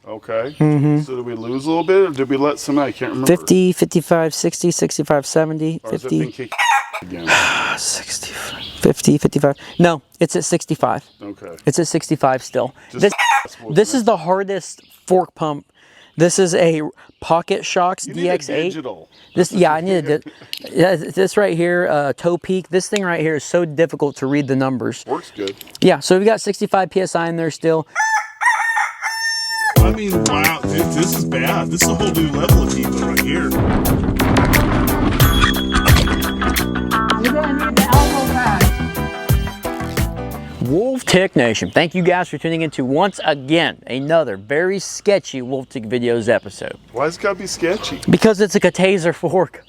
Okay. Mm-hmm. So did we lose a little bit, or did we let some out? I can't remember. 50, 55, 60, 65, 70, or 50. Again. 65, 50, 55. No, it's at 65. Okay. It's at 65 still. Just This is the hardest fork pump. This is a Pocket Shocks you DX8. Need a digital. This, yeah, I need it. Yeah, this right here, toe peak. This thing right here is so difficult to read the numbers. Works good. Yeah, so we got 65 PSI in there still. I mean, wow, this is bad. This is a whole new level of evil right here. You're gonna need the elbow pad. Wolftick Nation, thank you guys for tuning into once again another very sketchy Wolftick Videos episode. Why has it got to be sketchy? Because it's a Catazer Fork.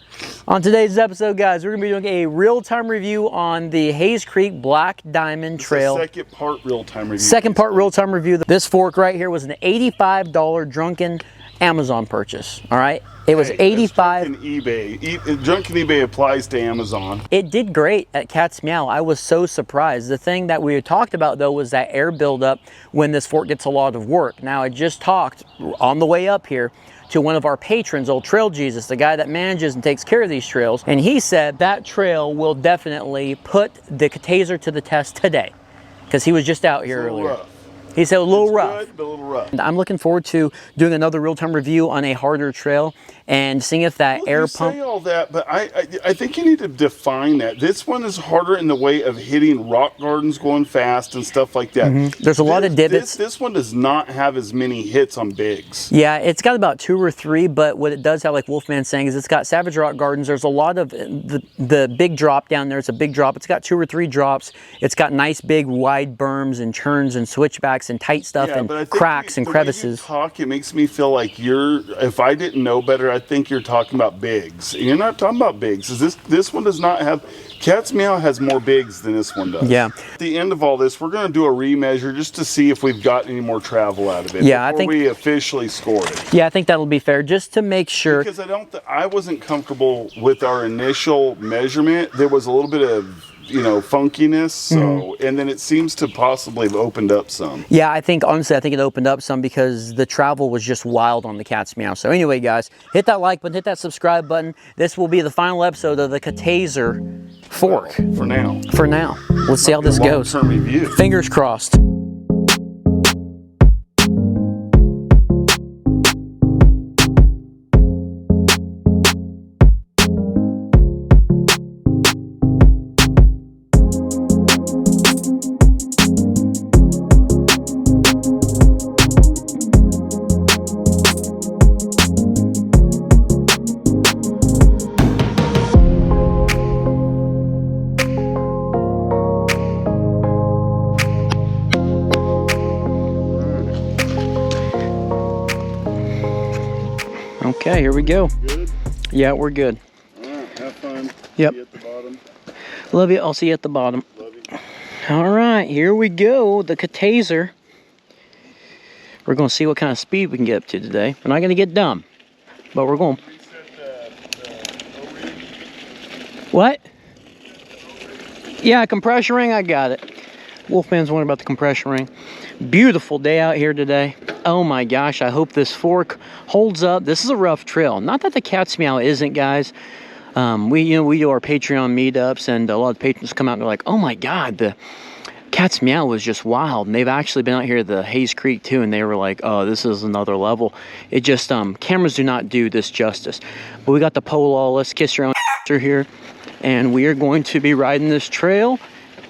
On today's episode, guys, we're going to be doing a real-time review on the Hayes Creek Black Diamond Trail. Second part real-time review. Second part real-time review. This fork right here was an $85 drunken Amazon purchase. All right, it was $85. Drunken eBay. Drunken eBay applies to Amazon. It did great at Cat's Meow. I was so surprised. The thing that we had talked about though was that air buildup when this fork gets a lot of work. Now I just talked on the way up here to one of our patrons, old Trail Jesus, the guy that manages and takes care of these trails, and he said that trail will definitely put the Catazer to the test today, because he was just out here earlier. Rough. He said a little rough. Good, but a little rough. I'm looking forward to doing another real-time review on a harder trail and seeing if that air you pump. say all that, but I think you need to define that. This one is harder in the way of hitting rock gardens going fast and stuff like that. There's a lot of divots. This one does not have as many hits on bigs. Yeah, it's got about 2 or 3, but what it does have, like Wolfman's saying, is it's got Savage Rock Gardens. There's a lot of the big drop down there. It's a big drop. It's got 2 or 3 drops. It's got nice big wide berms and churns and switchbacks and tight stuff and cracks and crevices. The way you talk, it makes me feel like if I didn't know better, I think you're talking about bigs. You're not talking about bigs. This one does not have. Cat's Meow has more bigs than this one does. Yeah. At the end of all this, we're going to do a remeasure just to see if we've got any more travel out of it. Yeah, before we officially score it. Yeah, I think that'll be fair, just to make sure. Because I wasn't comfortable with our initial measurement. There was a little bit of funkiness. So, and then it seems to possibly have opened up some. Yeah, honestly, I think it opened up some because the travel was just wild on the Cat's Meow. So anyway, guys, hit that like button, hit that subscribe button. This will be the final episode of the Catazer Fork. For now. For now. Let's see how this goes. Long-term review. Fingers crossed. Okay, here we go. Good? Yeah, we're good. Alright, have fun. Yep. See you at the bottom. Love you. I'll see you at the bottom. Love you. All right, here we go. The Catazer. We're going to see what kind of speed we can get up to today. We're not going to get dumb, but we're going. What? Yeah, compression ring. I got it. Wolfman's wondering about the compression ring. Beautiful day out here today. Oh my gosh, I hope this fork holds up. This is a rough trail. Not that the Cat's Meow isn't, guys. We do our Patreon meetups, and a lot of patrons come out and they're like, oh my god, the Cat's Meow was just wild. And they've actually been out here at the Hayes Creek too, and they were like, oh, this is another level. It just, cameras do not do this justice. But we got the Polo, let's kiss your own here, and we are going to be riding this trail,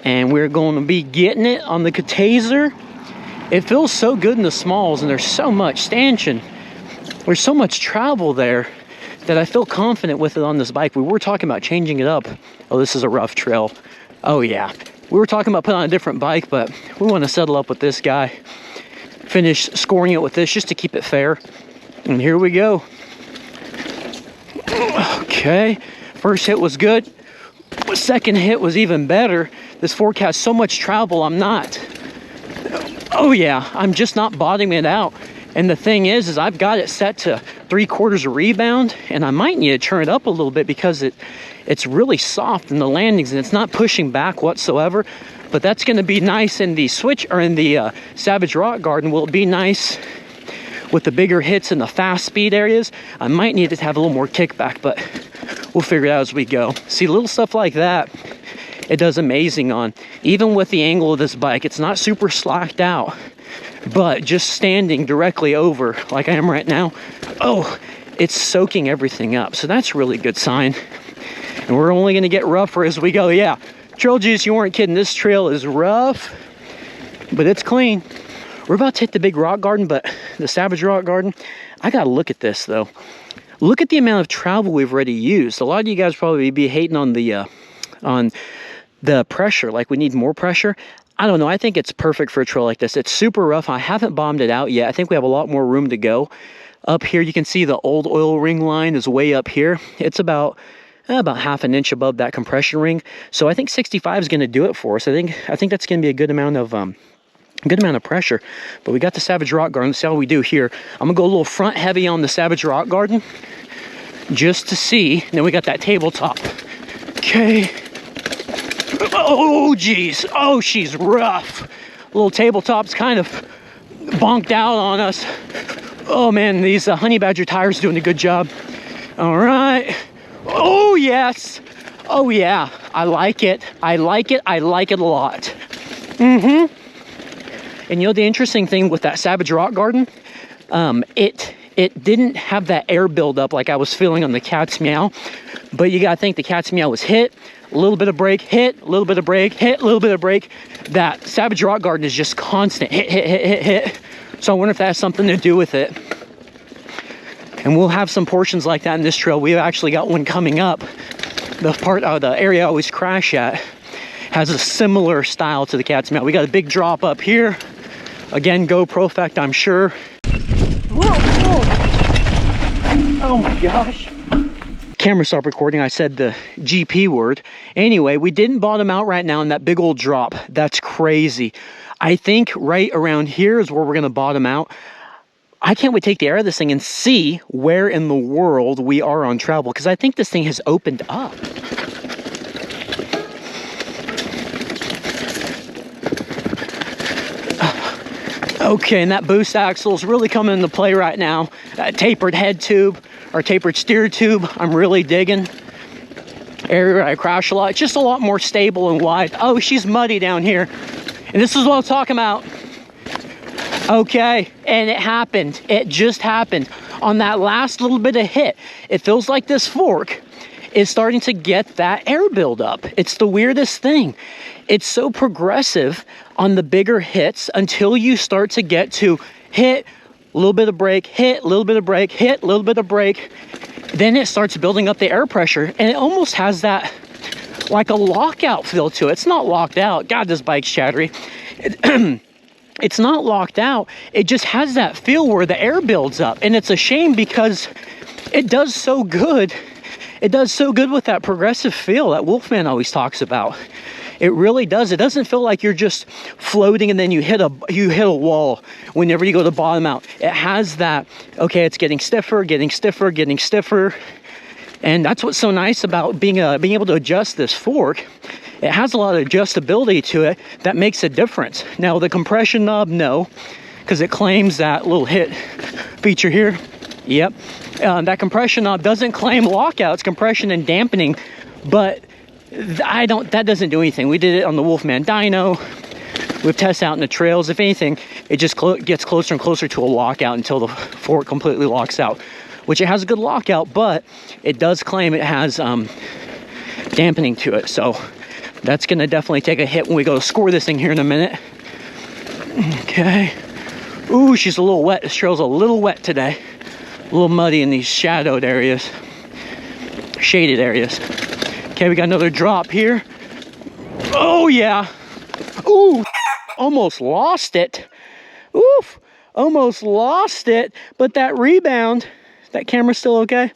and we're going to be getting it on the Catazer. It feels so good in the smalls, and there's so much stanchion. There's so much travel there that I feel confident with it on this bike. We were talking about changing it up. Oh, this is a rough trail. Oh yeah. We were talking about putting on a different bike, but we want to settle up with this guy. Finish scoring it with this just to keep it fair. And here we go. Okay. First hit was good. The second hit was even better. This fork has so much travel, oh yeah, I'm just not bottoming it out. And the thing is I've got it set to 3/4 of rebound, and I might need to turn it up a little bit because it's really soft in the landings and it's not pushing back whatsoever. But that's going to be nice in the switch, or in the Savage Rock Garden. Will it be nice with the bigger hits in the fast speed areas, I might need to have a little more kickback, but we'll figure it out as we go. See, little stuff like that, it does amazing on. Even with the angle of this bike, it's not super slacked out, but just standing directly over like I am right now, oh, it's soaking everything up. So that's a really good sign. And we're only gonna get rougher as we go. Yeah, Trail Juice, you weren't kidding. This trail is rough, but it's clean. We're about to hit the big rock garden, but the Savage Rock Garden, I gotta look at this though. Look at the amount of travel we've already used. A lot of you guys probably be hating on the pressure, like we need more pressure. I don't know, I think it's perfect for a trail like this. It's super rough. I haven't bombed it out yet. I think we have a lot more room to go. Up here, you can see the old oil ring line is way up here. It's about half an inch above that compression ring. So I think 65 is gonna do it for us. I think that's gonna be a good amount of pressure. But we got the Savage Rock Garden. Let's see how we do here. I'm gonna go a little front heavy on the Savage Rock Garden just to see. And then we got that tabletop. Okay. Oh geez, oh, she's rough. Little tabletop's kind of bonked out on us. Oh man, these Honey Badger tires doing a good job. All right. Oh yes. Oh yeah, I like it. I like it. I like it a lot. And you know the interesting thing with that Savage Rock Garden, it didn't have that air buildup like I was feeling on the Cat's Meow, but you gotta think the Cat's Meow was hit, a little bit of brake, hit, a little bit of brake, hit, a little bit of brake. That Savage Rock Garden is just constant hit, hit, hit, hit, hit. So I wonder if that has something to do with it. And we'll have some portions like that in this trail. We've actually got one coming up. The area I always crash at has a similar style to the Cat's Meow. We got a big drop up here. Again, GoPro effect, I'm sure. Whoa, whoa. Oh my gosh. Camera stopped recording. I said the GP word. Anyway, we didn't bottom out right now in that big old drop. That's crazy. I think right around here is where we're gonna bottom out. I can't wait to take the air of this thing and see where in the world we are on travel, because I think this thing has opened up. Okay, and that boost axle is really coming into play right now. That tapered head tube, or tapered steer tube, I'm really digging. Area where I crash a lot, it's just a lot more stable and wide. Oh, she's muddy down here. And this is what I'm talking about. Okay, and it happened. It just happened. On that last little bit of hit, it feels like this fork is starting to get that air buildup. It's the weirdest thing. It's so progressive on the bigger hits until you start to get to hit, a little bit of brake, hit, a little bit of brake, hit, a little bit of brake. Then it starts building up the air pressure, and it almost has that like a lockout feel to it. It's not locked out. God, this bike's chattery. It's not locked out. It just has that feel where the air builds up. And it's a shame because it does so good. It does so good with that progressive feel that Wolfman always talks about. It really does. It doesn't feel like you're just floating and then you hit a wall whenever you go to bottom out. It has that, okay, it's getting stiffer, getting stiffer, getting stiffer. And that's what's so nice about being able to adjust this fork. It has a lot of adjustability to it that makes a difference. Now the compression knob, no, because it claims that little hit feature here. Yep, that compression knob doesn't claim lockouts, compression and dampening, but that doesn't do anything. We did it on the Wolfman dyno. We've tested out in the trails. If anything, it just gets closer and closer to a lockout until the fork completely locks out, which it has a good lockout, but it does claim it has dampening to it. So that's gonna definitely take a hit when we go to score this thing here in a minute. Okay. Ooh, she's a little wet. This trail's a little wet today. A little muddy in these shadowed areas, shaded areas. Okay, we got another drop here. Oh yeah. Ooh, almost lost it. Oof, almost lost it. But that rebound, that camera's still okay?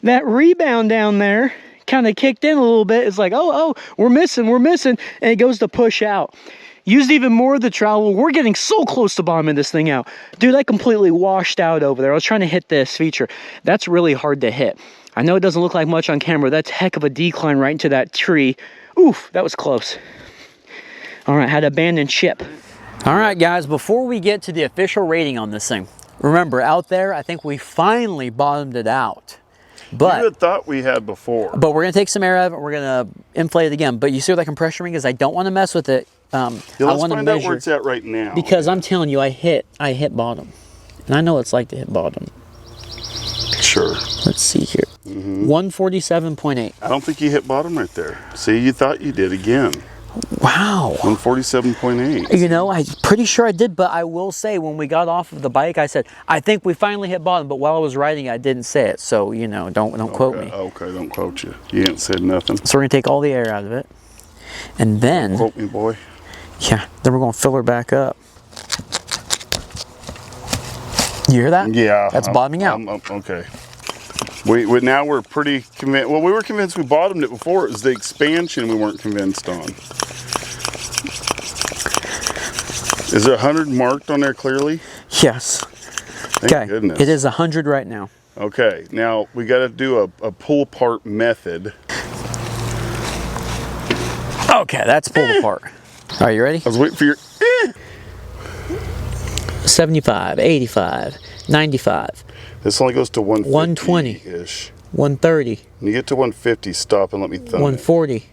That rebound down there kind of kicked in a little bit. It's like, oh, we're missing, and it goes to push out. Used even more of the trowel. We're getting so close to bombing this thing out. Dude, I completely washed out over there. I was trying to hit this feature. That's really hard to hit. I know it doesn't look like much on camera. That's a heck of a decline right into that tree. Oof, that was close. All right, had to abandon ship. All right, guys, before we get to the official rating on this thing, Remember, out there, I think we finally bottomed it out. But you had thought we had before. But we're going to take some air out of it. We're going to inflate it again. But you see where that compression ring is? I don't want to mess with it. Yeah, let's find out where it's at right now. Because I'm telling you, I hit bottom. And I know what it's like to hit bottom. Sure. Let's see here. 147.8. I don't think you hit bottom right there. See, you thought you did again. Wow. 147.8. You know, I'm pretty sure I did, but I will say when we got off of the bike, I said, I think we finally hit bottom, but while I was riding, I didn't say it. So, you know, don't quote me. Okay, don't quote you. You ain't said nothing. So we're going to take all the air out of it. And then... Don't quote me, boy. Yeah, then we're going to fill her back up. You hear that? Yeah. That's bottoming out. Okay. Now we're pretty convinced. Well, we were convinced we bottomed it before. It was the expansion we weren't convinced on. Is there 100 marked on there clearly? Yes. Thank goodness. It is 100 right now. Okay, now we got to do a pull apart method. Okay, that's pulled apart. All right, you ready? I was waiting for your 75, 85, 95. This only goes to 150 ish. 130. When you get to 150, stop and let me thumb 140.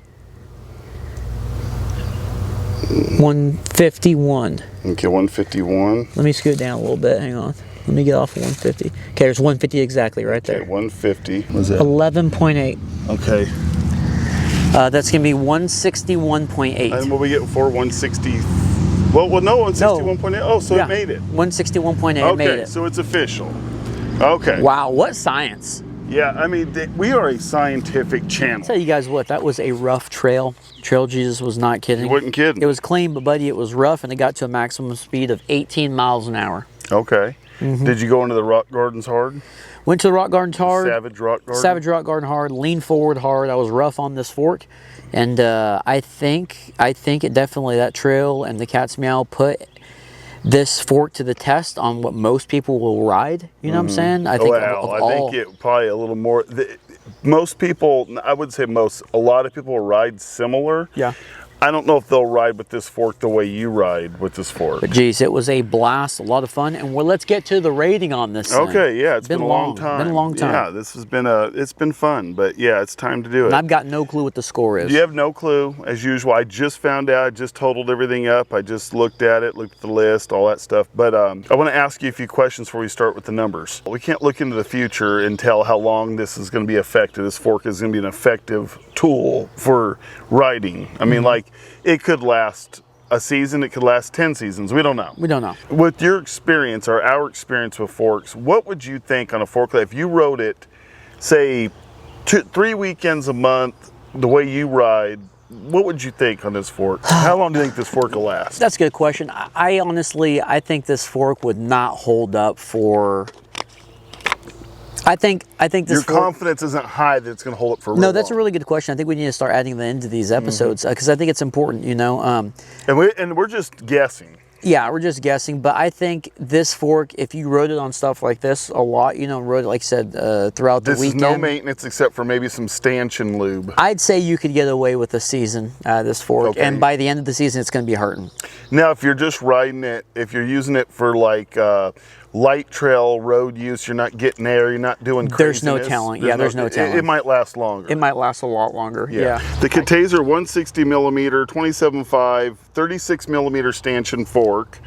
151. Okay, 151. Let me scoot down a little bit. Hang on. Let me get off of 150. Okay, there's 150 exactly right there. Okay, 150. What's that? 11.8. Okay. That's going to be 161.8. And what we get for 160? Well, no, 161.8. Oh, so yeah. it made it. 161.8. Okay, It made it. so it's official. Okay. Wow, what science. Yeah, I mean, we are a scientific channel. I'll tell you guys what, that was a rough trail. Trail Jesus was not kidding. You wasn't kidding. It was clean, but buddy, it was rough, and it got to a maximum speed of 18 miles an hour. Okay. Did you go into the rock gardens hard? Went to the rock gardens hard. Savage rock garden? Savage rock garden hard. Leaned forward hard. I was rough on this fork. And I think it definitely, that trail and the cat's meow put this fork to the test on what most people will ride. You know what I'm saying? I think I think it probably a little more. Most people, I would say a lot of people will ride similar. Yeah. I don't know if they'll ride with this fork the way you ride with this fork. But geez, it was a blast, a lot of fun. And let's get to the rating on this thing. Okay, yeah, it's been a long time. Been a long time. Yeah, this has been it's been fun, but yeah, it's time to do it. And I've got no clue what the score is. You have no clue, as usual. I just found out, I just totaled everything up. I just looked at it, looked at the list, all that stuff. But I want to ask you a few questions before we start with the numbers. We can't look into the future and tell how long this is going to be effective. This fork is going to be an effective tool for riding. I mean, like, it could last a season, it could last 10 seasons. We don't know. We don't know. With your experience or our experience with forks, what would you think on a fork? If you rode it, say, 3 weekends a month, the way you ride, what would you think on this fork? How long do you think this fork will last? That's a good question. I honestly think this fork would not hold up for... I think this. Your confidence isn't high that it's going to hold up for. No, that's a really good question. I think we need to start adding that into these episodes because I think it's important. You know. And we're just guessing. Yeah, we're just guessing, but I think this fork, if you rode it on stuff like this a lot, you know, rode it like I said throughout the weekend. This is no maintenance except for maybe some stanchion lube. I'd say you could get away with a season out of this fork, and by the end of the season, it's going to be hurting. Now, if you're just riding it, if you're using it for like light trail road use, you're not getting there, you're not doing craziness. There's no talent. There's no talent. It might last longer. It might last a lot longer. Yeah. The Catazer 160 millimeter, 27.5, 36 millimeter stanchion fork.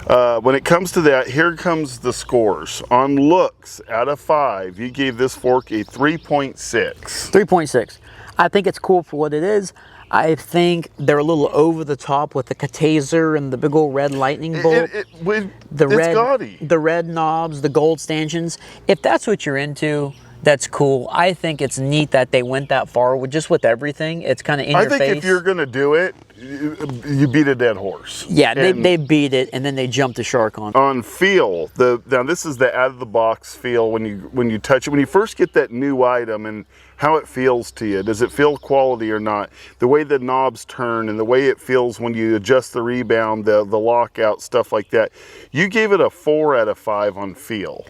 When it comes to that, here comes the scores. On looks, out of 5, you gave this fork a 3.6. 3.6. I think it's cool for what it is. I think they're a little over the top with the Catazer and the big old red lightning bolt. It's gaudy. The red knobs, the gold stanchions. If that's what you're into, that's cool. I think it's neat that they went that far with everything. It's kind of in your face. I think if you're going to do it, you beat a dead horse. Yeah, they beat it and then they jumped the shark on. On feel, now this is the out of the box feel when you touch it. When you first get that new item and how it feels to you. Does it feel quality or not? The way the knobs turn and the way it feels when you adjust the rebound, the lockout, stuff like that. You gave it a 4 out of 5 on feel.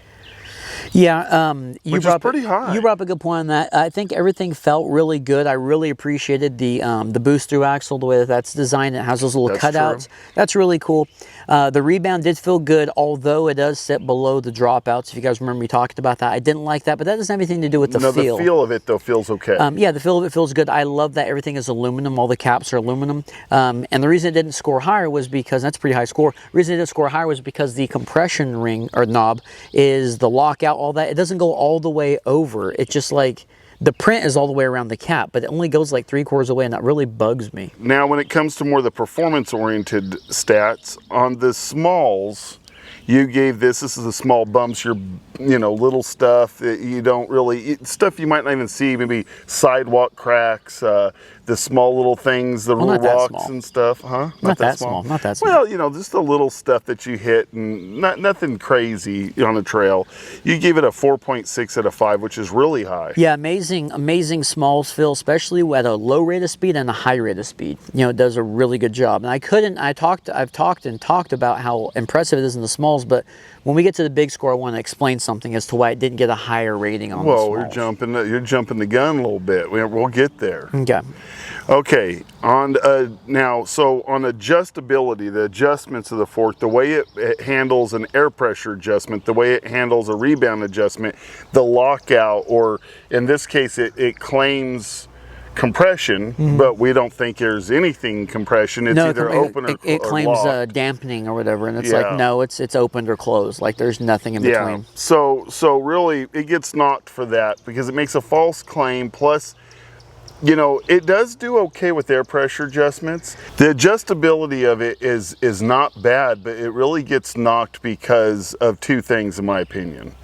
Yeah, which is pretty high. You brought up a good point on that. I think everything felt really good. I really appreciated the boost through axle, the way that that's designed. It has those little cutouts. True. That's really cool. The rebound did feel good, although it does sit below the dropouts. If you guys remember me talking about that, I didn't like that, but that doesn't have anything to do with the feel. The feel of it though feels okay. Yeah, the feel of it feels good. I love that everything is aluminum. All the caps are aluminum. And the reason it didn't score higher was because, that's a pretty high score. The reason it didn't score higher was because the compression ring or knob is the lockout, all that. It doesn't go all the way over. It's just like, the print is all the way around the cap, but it only goes like 3/4 away, and that really bugs me. Now, when it comes to more the performance-oriented stats, on the smalls, you gave this is the small bumps, your, you know, little stuff that you don't really, stuff you might not even see, maybe sidewalk cracks, the small little things, the little rocks and stuff, huh? Not that small. Not that small. Well, you know, just the little stuff that you hit, and nothing crazy on the trail. You gave it a 4.6 out of 5, which is really high. Yeah, amazing smalls feel, especially at a low rate of speed and a high rate of speed. You know, it does a really good job. And I've talked about how impressive it is in the smalls, but when we get to the big score, I want to explain something as to why it didn't get a higher rating on the smalls. Well, you're jumping the gun a little bit. We'll get there. Okay. Okay, now, so on adjustability, the adjustments of the fork, the way it handles an air pressure adjustment, the way it handles a rebound adjustment, the lockout, or in this case, it claims compression, but we don't think there's anything compression. It's either open or it claims dampening or whatever, and it's like, no, it's opened or closed. Like there's nothing in between. So really, it gets knocked for that because it makes a false claim. Plus, you know, it does do okay with air pressure adjustments. The adjustability of it is not bad, but it really gets knocked because of two things, in my opinion.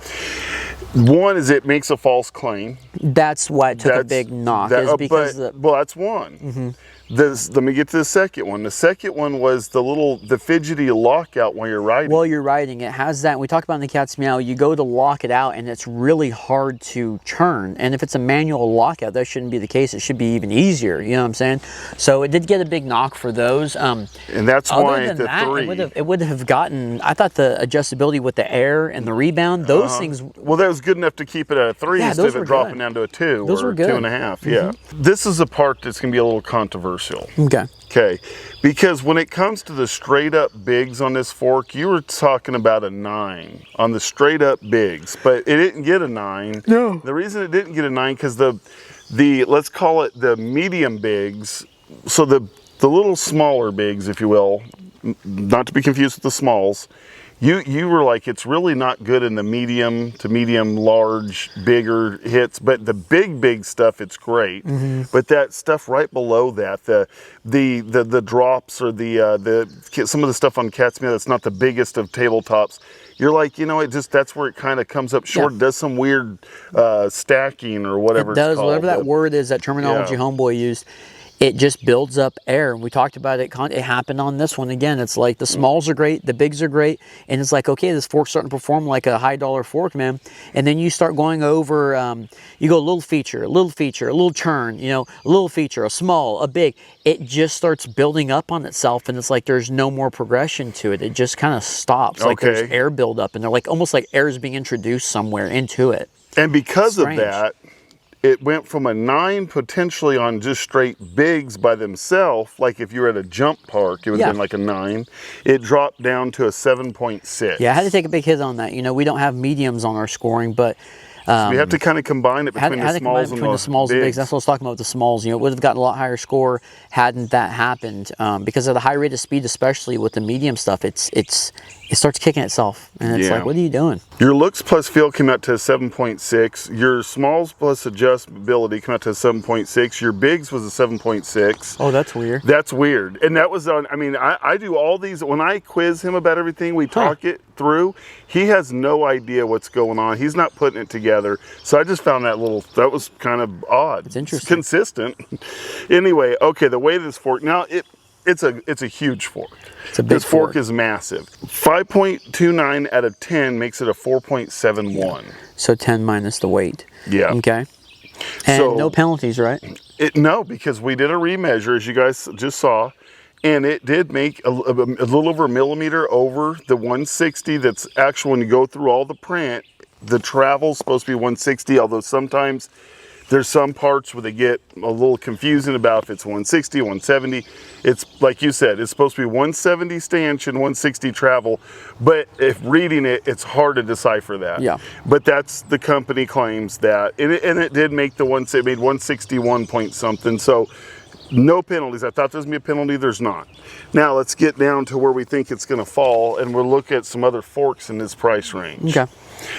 One is it makes a false claim. That's why it took a big knock. Well, that's one. Let me get to the second one. The second one was the fidgety lockout while you're riding. While you're riding, it has that. We talked about in the cat's meow, you go to lock it out and it's really hard to turn. And if it's a manual lockout, that shouldn't be the case. It should be even easier. You know what I'm saying? So it did get a big knock for those. And that's why the 3. It would have gotten, I thought the adjustability with the air and the rebound, those things. Well, that was good enough to keep it at a 3 instead of dropping down to a 2 those or were good. 2.5. Yeah. This is a part that's going to be a little controversial. Okay, because when it comes to the straight up bigs on this fork, you were talking about a 9 on the straight up bigs, but it didn't get a 9. No. The reason it didn't get a 9 because the let's call it the medium bigs, so the little smaller bigs, if you will, not to be confused with the smalls. You were like, it's really not good in the medium to medium, large, bigger hits, but the big stuff, it's great. But that stuff right below that, the drops or some of the stuff on Cat's Meow that's not the biggest of tabletops, you're like, you know, that's where it kind of comes up short. It does some weird stacking or whatever it does, it's called. whatever that word is, that terminology Homeboy used. It just builds up air, and we talked about it. It happened on this one again. It's like the smalls are great, the bigs are great, and it's like, okay, this fork's starting to perform like a high-dollar fork, man. And then you start going over, you go a little feature, a little turn, you know, a little feature, a small, a big. It just starts building up on itself, and it's like there's no more progression to it. It just kind of stops, like there's air buildup, and they're like almost like air is being introduced somewhere into it. And because of that, it went from a 9 potentially on just straight bigs by themselves, like if you were at a jump park, it would have been like a 9. It dropped down to a 7.6. Yeah, I had to take a big hit on that. You know, we don't have mediums on our scoring, but so we have to kind of combine it between the smalls and the bigs. That's what I was talking about with the smalls. You know, it would have gotten a lot higher score hadn't that happened. Because of the high rate of speed, especially with the medium stuff, it starts kicking itself. And it's like, what are you doing? Your looks plus feel came out to a 7.6. Your smalls plus adjustability came out to a 7.6. Your bigs was a 7.6. Oh, that's weird. That's weird. And that was on, I mean, I do all these, when I quiz him about everything, we talk it through, he has no idea what's going on. He's not putting it together. So I just found that that was kind of odd. It's interesting. It's consistent. Anyway, okay, the way this fork, now it's a huge fork. It's a big This fork is massive. 5.29 out of 10 makes it a 4.71. So 10 minus the weight. Yeah. Okay. And so, no penalties, right? No, because we did a remeasure, as you guys just saw, and it did make a little over a millimeter over the 160 that's actual when you go through all the print. the travel's supposed to be 160, although sometimes there's some parts where they get a little confusing about if it's 160, 170. It's like you said, it's supposed to be 170 stanchion, 160 travel, but if reading it, it's hard to decipher that. Yeah. But that's the company claims that, and it did make it made 161 point something. So no penalties. I thought there was going to be a penalty. There's not. Now let's get down to where we think it's going to fall, and we'll look at some other forks in this price range. Okay.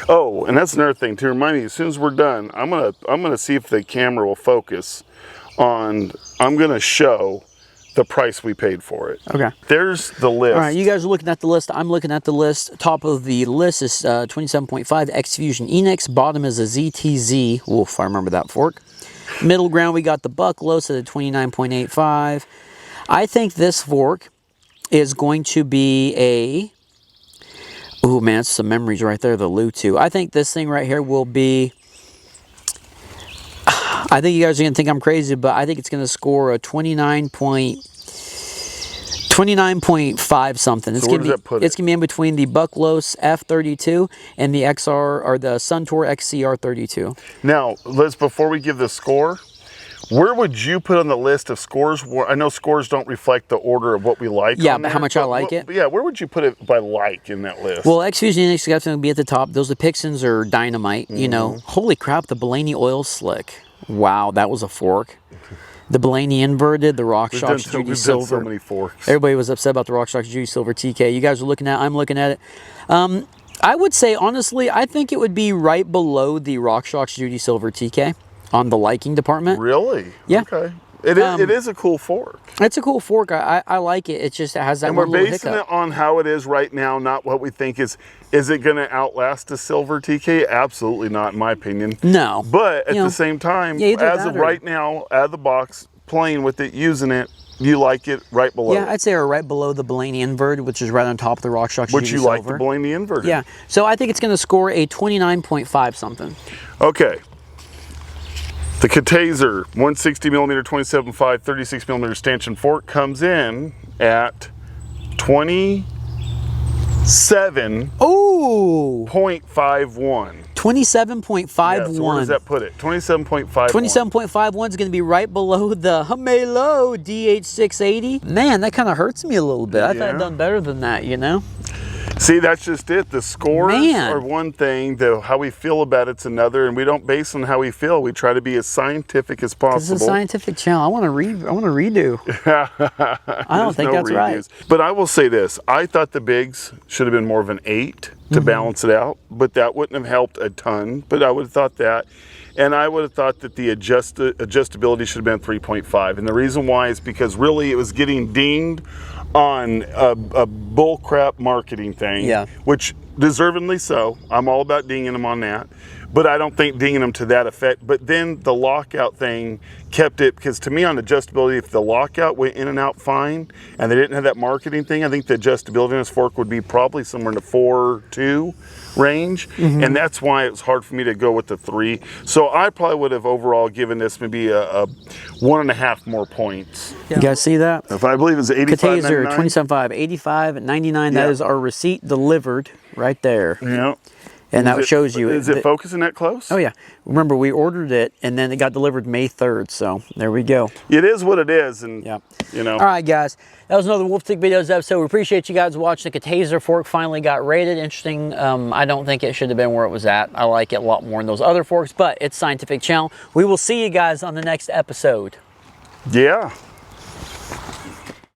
Oh, and that's another thing to remind me. As soon as we're done, I'm gonna see if the camera will focus on. I'm gonna show the price we paid for it. Okay. There's the list. All right, you guys are looking at the list. I'm looking at the list. Top of the list is 27.5 X-Fusion Enix. Bottom is a ZTZ. Oof, I remember that fork. Middle ground, we got the Bucklos at a 29.85. I think this fork is going to be a... Oh man, it's some memories right there, the Lu-2. I think this thing right here will be... I think you guys are going to think I'm crazy, but I think it's going to score a 29.5 something. It's where does that put it? It's going to be in between the Bucklos F32 and the XR, or the Suntour XCR32. Now, Liz, before we give the score, where would you put on the list of scores? I know scores don't reflect the order of what we like. Yeah, on but there, how much I like it? Yeah, where would you put it by like in that list? Well, X-Fusion Enix is definitely going to be at the top. Those Pixins are dynamite, you know. Holy crap, the Blaney Oil Slick. Wow, that was a fork. The Blaney inverted, the RockShox Judy Silver. So many forks. Everybody was upset about the RockShox Judy Silver TK. You guys are looking at it. I'm looking at it. I would say, honestly, I think it would be right below the RockShox Judy Silver TK on the liking department. Really? Yeah. Okay. It is a cool fork. It's a cool fork. I like it. It just has that And one we're little basing hiccup. it on how it is right now, not what we think is it going to outlast a silver TK? Absolutely not, in my opinion. No. But at the same time, yeah, as of right now, out of the box, playing with it, using it, you like it right below Yeah, it. I'd say we're right below the Blaney invert, which is right on top of the RockShox Which GD you Silver. like the Blaney inverted. Yeah. So I think it's going to score a 29.5 something. Okay. The Catazer 160mm 27.5 36mm stanchion fork comes in at 27.51. Oh! 27.51. 27.51. Yeah, so where does that put it? 27.51. 27.51 is going to be right below the Humelo DH680. Man, that kind of hurts me a little bit. I thought I'd done better than that, you know? See, that's just it. The scores Man. are one thing, how we feel about it's another, and we don't base on how we feel. We try to be as scientific as possible. This is a scientific channel. I want to redo. I don't think that's right. But I will say this. I thought the bigs should have been more of an 8 to balance it out, but that wouldn't have helped a ton. But I would have thought that. And I would have thought that the adjustability should have been 3.5. And the reason why is because really it was getting dinged on a bullcrap marketing thing, which deservedly so. I'm all about dinging them on that, but I don't think dinging them to that effect. But then the lockout thing kept it, because to me on adjustability, if the lockout went in and out fine and they didn't have that marketing thing, I think the adjustability in this fork would be probably somewhere in the 4.2 range, and that's why it was hard for me to go with the 3. So I probably would have overall given this maybe a 1.5 more points. You guys see that? If I believe it's 85.99. Catazer 27.5, 85.99. That is our receipt delivered right there. Yeah. And that shows you. Is it focusing that close? Oh yeah. Remember, we ordered it and then it got delivered May 3rd. So there we go. It is what it is, and you know. All right, guys. That was another Wolftick Videos episode. We appreciate you guys watching. The Catazer Fork finally got rated. Interesting. I don't think it should have been where it was at. I like it a lot more than those other forks, but it's Scientific Channel. We will see you guys on the next episode. Yeah.